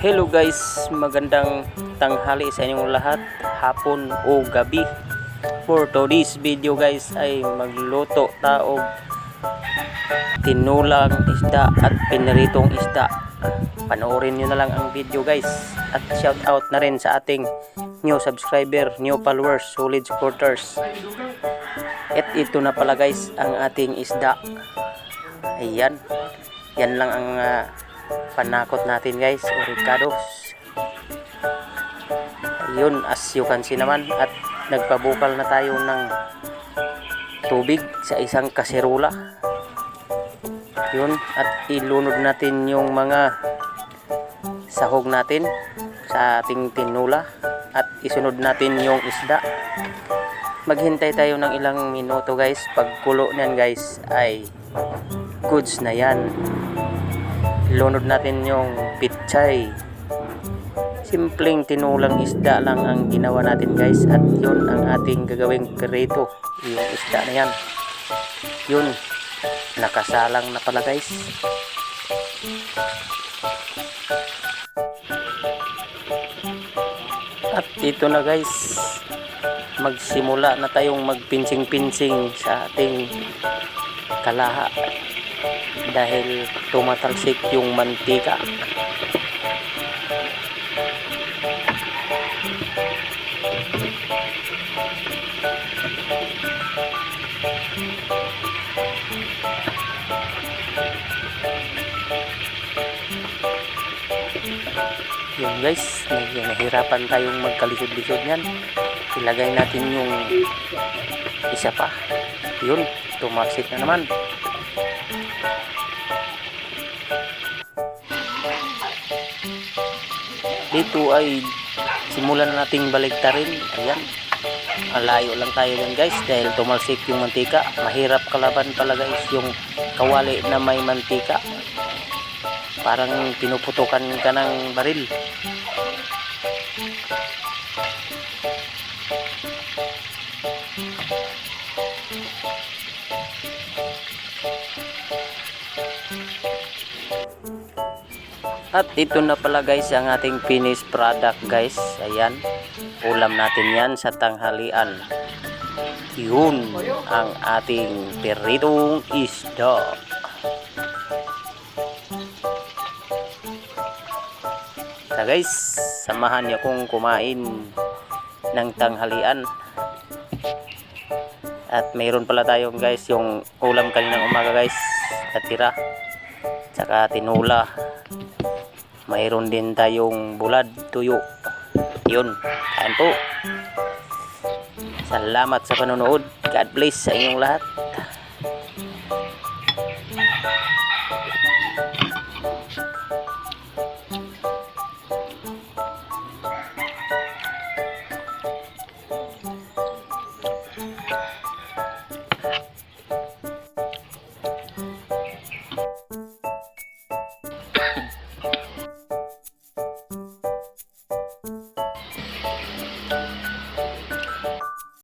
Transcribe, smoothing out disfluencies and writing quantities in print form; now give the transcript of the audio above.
Hello guys, magandang tanghali sa inyong lahat, hapon o gabi. For today's video guys ay magluto taog tinulang isda at piniritong isda. Panoorin nyo na lang ang video guys. At shout out na rin sa ating new subscriber, new followers, solid supporters. At ito na pala guys ang ating isda. Ayan, yan lang ang panakot natin guys, oricados. Ayun, as you can see naman, at nagpabukal na tayo ng tubig sa isang kaserola. Yun, at ilunod natin yung mga sahog natin sa ating tinula at isunod natin yung isda. Maghintay tayo ng ilang minuto guys. Pagkulo niyan guys ay goods na yan. Lunod natin yung pichay. Simpleng tinulang isda lang ang ginawa natin guys. At yun ang ating gagawing pirito. Yung isda na yan. Yun. Nakasalang na pala guys. At ito na guys. Magsimula na tayong magpinsing-pinsing sa ating kalaha. Dahil tumatalsik yung mantika. Yun guys, nahihirapan tayong magkalisod-lisod yan. Ilagay natin yung isa pa. Yun, tumalsik na naman. Dito ay simulan na nating baligtarin. Ayan, malayo lang tayo yan guys dahil tumalsik yung mantika. Mahirap kalaban pala guys yung kawali na may mantika. Parang pinuputukan ka ng baril. At ito na pala guys ang ating finished product guys. Ayan, ulam natin yan sa tanghalian. Yun ang ating piritong isda. So guys, samahan niyo kong kumain ng tanghalian. At mayroon pala tayong guys yung ulam kaninang umaga guys, natira, tsaka tinula. Mayroon din tayong bulad, tuyo. Yun, kain po. Salamat sa panonood. God bless sa inyong lahat.